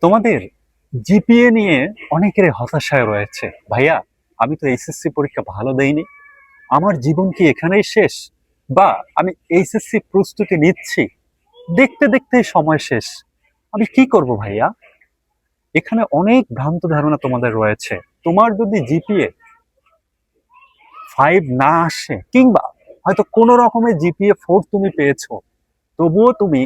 তোমাদের জিপিএ নিয়ে অনেকের হতাশায় রয়েছে। ভাইয়া, আমি তো এইচএসসি পরীক্ষা ভালো দেইনি, আমার জীবন কি এখানেই শেষ? বা আমি এইচএসসি প্রস্তুতি নিচ্ছি, দেখতে দেখতে সময় শেষ, আমি কি করব ভাইয়া? এখানে অনেক ভ্রান্ত ধারণা তোমাদের রয়েছে। তোমার যদি জিপিএ 5 না আসে, কিংবা হয়তো কোনো রকমের জিপিএ 4 তুমি পেয়েছো, তবুও তুমি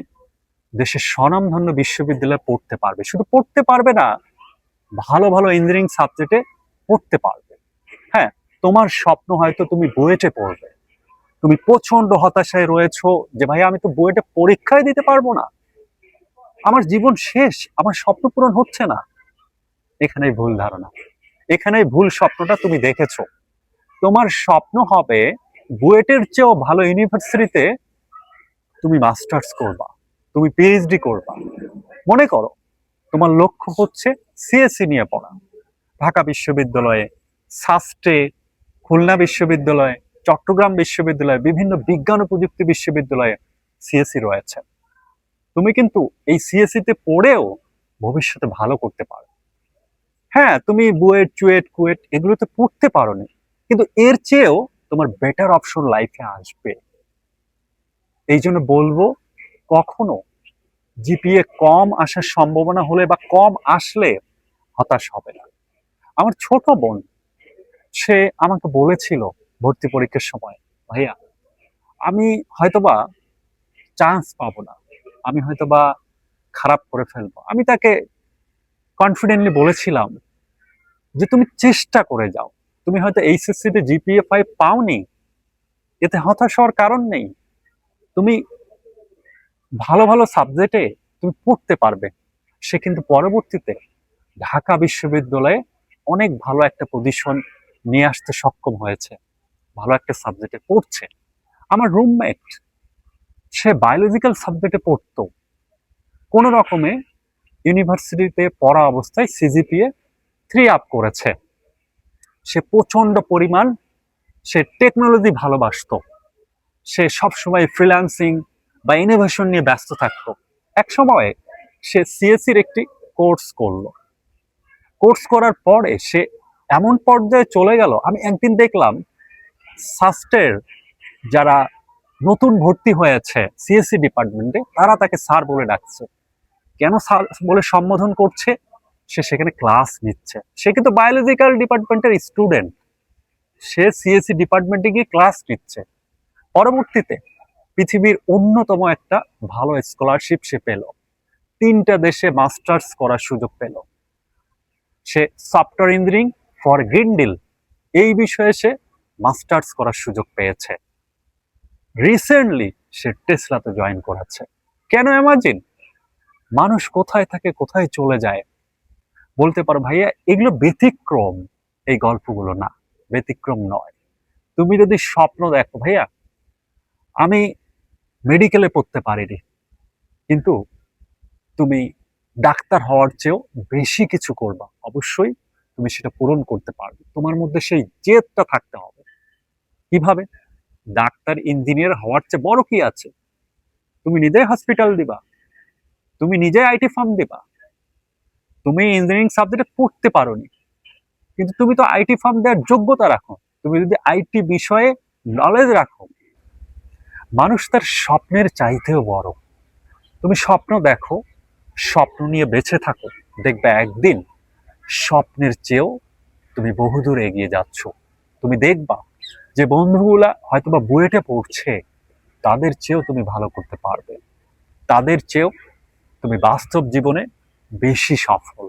দেশের স্বনামধন্য বিশ্ববিদ্যালয়ে পড়তে পারবে। শুধু পড়তে পারবে না, ভালো ভালো ইঞ্জিনিয়ারিং সাবজেক্টে পড়তে পারবে। হ্যাঁ, তোমার স্বপ্ন হয়তো তুমি বুয়েটে পড়বে, তুমি প্রচন্ড হতাশায় রয়েছো যে ভাই আমি তো বুয়েটে পরীক্ষায় দিতে পারবো না, আমার জীবন শেষ, আমার স্বপ্ন পূরণ হচ্ছে না। এখানেই ভুল ধারণা, এখানেই ভুল স্বপ্নটা তুমি দেখেছো। তোমার স্বপ্ন হবে বুয়েটের চেয়েও ভালো ইউনিভার্সিটিতে তুমি মাস্টার্স করবা, তুমি পিএইচডি করবা। মনে করো তোমার লক্ষ্য হচ্ছে সিএসসি নিয়ে পড়া। ঢাকা বিশ্ববিদ্যালয়ে, সাস্টে, খুলনা বিশ্ববিদ্যালয়ে, চট্টগ্রাম বিশ্ববিদ্যালয়ে, বিভিন্ন বিজ্ঞান ও প্রযুক্তি বিশ্ববিদ্যালয়ে সিএসসি রয়েছে। তুমি কিন্তু এই সিএসসি তে পড়েও ভবিষ্যতে ভালো করতে পারো। হ্যাঁ, তুমি বুয়েট, চুয়েট, কুয়েট এগুলোতে পড়তে পারোনি, কিন্তু এর চেয়েও তোমার বেটার অপশন লাইফে আসবে। এই জন্য বলবো, কখনো জিপিএ কম আসার সম্ভাবনা হলে বা কম আসলে হতাশ হবে না। আমার ছোট বোন, সে আমাকে বলেছিল ভর্তি পরীক্ষার সময়, ভাইয়া আমি হয়তোবা চান্স পাবো না, আমি হয়তোবা খারাপ করে ফেলবো। আমি তাকে কনফিডেন্টলি বলেছিলাম যে তুমি চেষ্টা করে যাও, তুমি হয়তো এইচএসসি তে জিপিএ 5 পাওনি, এতে হতাশ হওয়ার কারণ নেই। তুমি ভালো ভালো সাবজেক্টে তুমি পড়তে পারবে। সে কিন্তু পরবর্তীতে ঢাকা বিশ্ববিদ্যালয়ে অনেক ভালো একটা পজিশন নিয়ে আসতে সক্ষম হয়েছে, ভালো একটা সাবজেক্টে পড়ছে। আমার রুমমেট, সে বায়োলজিক্যাল সাবজেক্টে পড়তো, কোনো রকমে ইউনিভার্সিটিতে পড়া অবস্থায় সিজিপিএ 3 আপ করেছে। সে প্রচন্ড পরিমাণ, সে টেকনোলজি ভালোবাসতো, সে সবসময় ফ্রিল্যান্সিং বা ইনোভেশন নিয়ে ব্যস্ত থাকতো। এক সময় সে সিএসসির একটি কোর্স করলো। কোর্স করার পরে সে এমন পর্যায়ে চলে গেল, আমি একদিন দেখলাম সাস্টের যারা নতুন ভর্তি হয়েছে সিএসসি ডিপার্টমেন্টে, তারা তাকে স্যার বলে ডাকছে। কেন স্যার বলে সম্বোধন করছে? সে সেখানে ক্লাস নিচ্ছে। সে কিন্তু বায়োলজিক্যাল ডিপার্টমেন্টের স্টুডেন্ট, সে সিএসসি ডিপার্টমেন্টে গিয়ে ক্লাস নিচ্ছে। পরবর্তীতে পৃথিবীর অন্যতম একটা ভালো স্কলারশিপ সে পেল, 3টা দেশে মাস্টার্স করার সুযোগ পেল। সে software engineering for green deal, এই বিষয়ে সে মাস্টার্স করার সুযোগ পেয়েছে। রিসেন্টলি সে টেসলাতে জয়েন করেছে। কেন ইমাজিন? মানুষ কোথায় থাকে কোথায় চলে যায়। বলতে পারো ভাইয়া এগুলো ব্যতিক্রম, এই গল্পগুলো না, ব্যতিক্রম নয়। তুমি যদি স্বপ্ন দেখো, ভাইয়া আমি মেডিকেলে পড়তে পারিনি, কিন্তু তুমি ডাক্তার হওয়ার চেয়েও বেশি কিছু করবা, অবশ্যই তুমি সেটা পূরণ করতে পারবে। তোমার মধ্যে সেই জেদটা থাকতে হবে। কিভাবে? ডাক্তার ইঞ্জিনিয়ার হওয়ার চেয়ে বড় কি আছে? তুমি নিজে হসপিটাল দিবা, তুমি নিজে আইটি ফার্ম দিবা। তুমি ইঞ্জিনিয়ারিং সাবজেক্টে পড়তে পারোনি, কিন্তু তুমি তো আইটি ফার্ম দেওয়ার যোগ্যতা রাখো। তুমি যদি আইটি বিষয়ে নলেজ রাখো, মানুষ তার স্বপ্নের চাইতেও বড়। তুমি স্বপ্ন দেখো, স্বপ্ন নিয়ে বেঁচে থাকো, দেখবে একদিন স্বপ্নের চেয়েও তুমি বহুদূর এগিয়ে যাচ্ছ। তুমি দেখবা যে বন্ধুগুলা হয়তোবা বুয়েটে পড়ছে, তাদের চেয়েও তুমি ভালো করতে পারবে, তাদের চেয়েও তুমি বাস্তব জীবনে বেশি সফল।